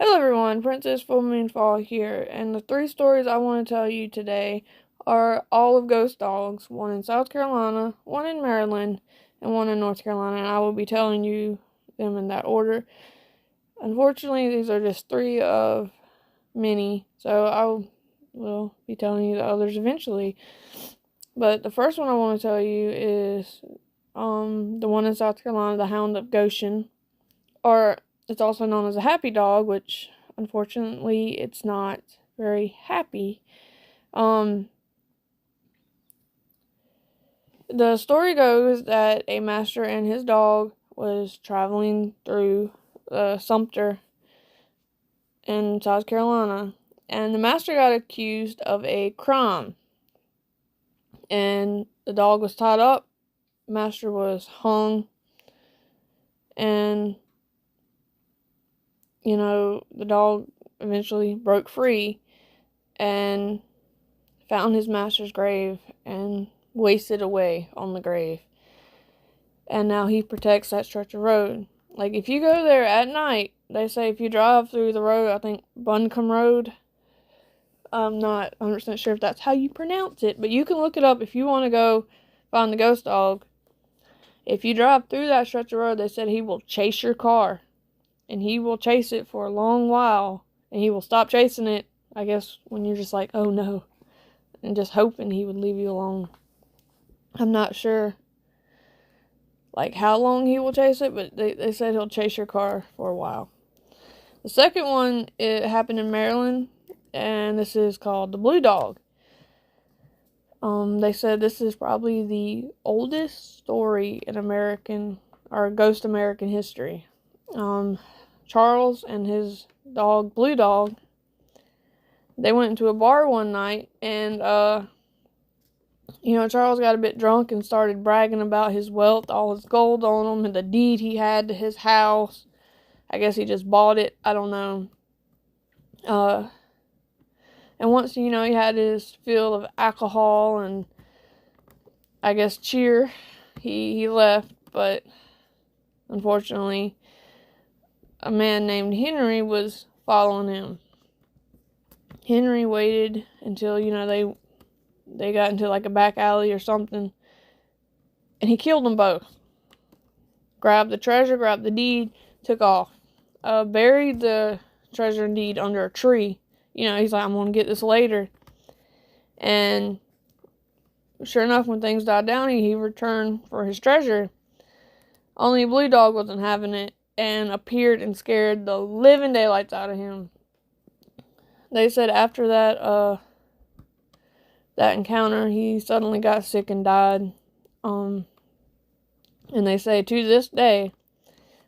Hello everyone, Princess Full Moon Fall here, and the three stories I want to tell you today are all of ghost dogs, one in South Carolina, one in Maryland, and one in North Carolina, and I will be telling you them in that order. Unfortunately, these are just three of many, so I will be telling you the others eventually. But the first one I want to tell you is the one in South Carolina, the Hound of Goshen, or it's also known as a happy dog, which unfortunately it's not very happy. The story goes that a master and his dog was traveling through Sumter in South Carolina, and the master got accused of a crime, and the dog was tied up. Master was hung, and the dog eventually broke free and found his master's grave and wasted away on the grave. And now he protects that stretch of road. Like, if you go there at night, they say if you drive through the road, I think Buncombe Road, I'm not 100% sure if that's how you pronounce it, but you can look it up if you want to go find the ghost dog. If you drive through that stretch of road, they said he will chase your car. And he will chase it for a long while. And he will stop chasing it, I guess, when you're just like, oh no. And just hoping he would leave you alone. I'm not sure, like, how long he will chase it, but they said he'll chase your car for a while. The second one, it happened in Maryland. And this is called the Blue Dog. They said this is probably the oldest story in ghost American history. Charles and his dog, Blue Dog, they went into a bar one night, and, Charles got a bit drunk and started bragging about his wealth, all his gold on him, and the deed he had to his house. I guess he just bought it. I don't know. And once, he had his fill of alcohol and, I guess, cheer, he left, but unfortunately, a man named Henry was following him. Henry waited until, they got into like a back alley or something, and he killed them both. Grabbed the treasure, grabbed the deed, took off. Buried the treasure and deed under a tree. He's like, I'm going to get this later. And sure enough, when things died down, he returned for his treasure. Only Blue Dog wasn't having it and appeared and scared the living daylights out of him. They said after that encounter, he suddenly got sick and died. And they say to this day,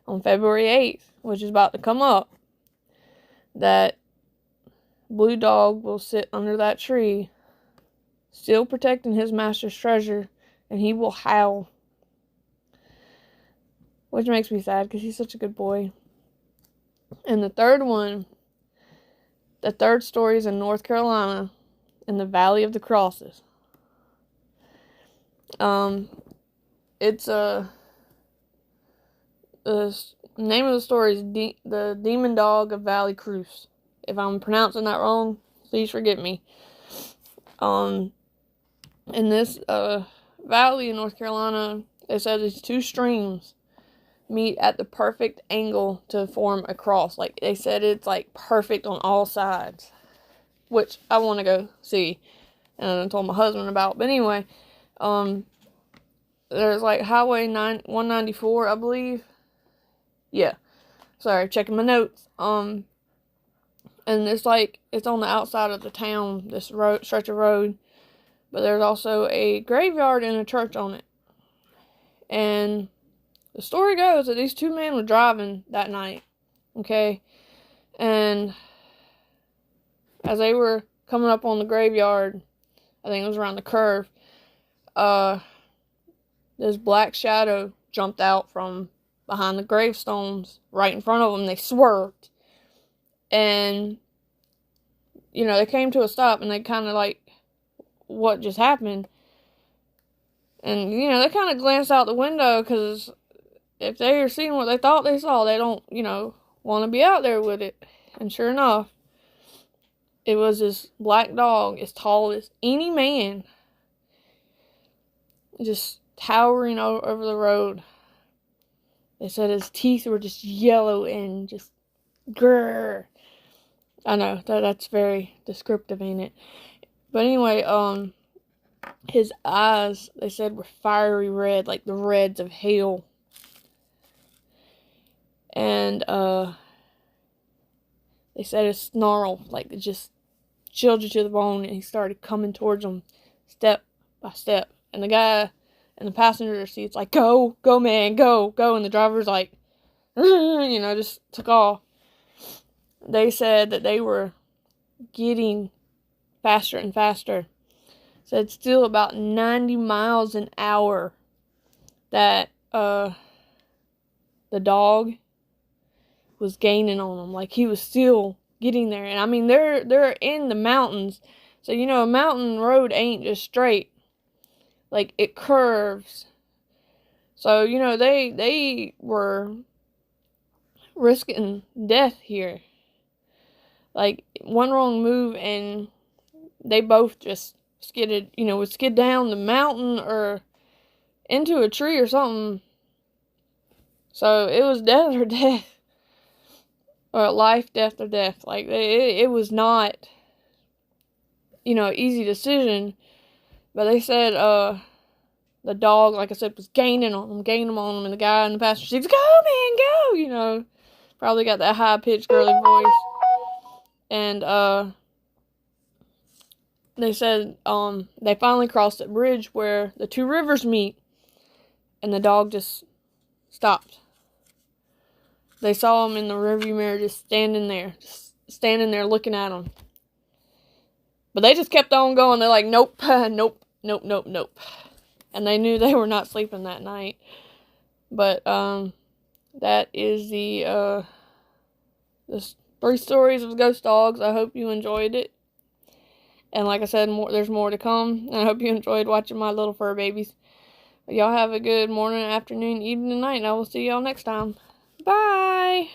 on February 8th, which is about to come up, that Blue Dog will sit under that tree, still protecting his master's treasure, and he will howl. Which makes me sad, because he's such a good boy. And the third story is in North Carolina, in the Valley of the Crosses. It's the name of the story is the Demon Dog of Valley Cruz. If I'm pronouncing that wrong, please forgive me. In this valley in North Carolina, it says these two streams meet at the perfect angle to form a cross. Like, they said it's like perfect on all sides, which I want to go see, and I told my husband about. But anyway, there's like Highway 194, I believe. Yeah, sorry, checking my notes. And it's on the outside of the town, this stretch of road, but there's also a graveyard and a church on it. And the story goes that these two men were driving that night, okay? And as they were coming up on the graveyard, I think it was around the curve, this black shadow jumped out from behind the gravestones right in front of them. They swerved. And, they came to a stop, and they kind of like, what just happened? And, they kind of glanced out the window, because if they are seeing what they thought they saw, they don't, want to be out there with it. And sure enough, it was this black dog as tall as any man, just towering over the road. They said his teeth were just yellow and just grrr. I know, that's very descriptive, ain't it? But anyway, his eyes, they said, were fiery red, like the reds of hell. And, they said his snarl, like, it just chilled you to the bone, and he started coming towards them, step by step. And the guy in the passenger seat's like, go, man, go. And the driver's like, just took off. They said that they were getting faster and faster. Said still about 90 miles an hour that the dog was gaining on them. Like, he was still getting there. And I mean, they're in the mountains. So, a mountain road ain't just straight. Like, it curves. So, they were risking death here. Like, one wrong move and they both just would skid down the mountain or into a tree or something. So it was death or death. Or life, death, or death. Like, it was not, easy decision. But they said, the dog, like I said, was gaining on them. And the guy in the passenger seat was, go, man, go, Probably got that high-pitched girly voice. And, they said, they finally crossed a bridge where the two rivers meet. And the dog just stopped. They saw him in the rearview mirror just standing there looking at him. But they just kept on going. They're like, nope, nope. And they knew they were not sleeping that night. But, that is the 3 stories of ghost dogs. I hope you enjoyed it. And like I said, there's more to come. And I hope you enjoyed watching my little fur babies. Y'all have a good morning, afternoon, evening, and night. And I will see y'all next time. Bye!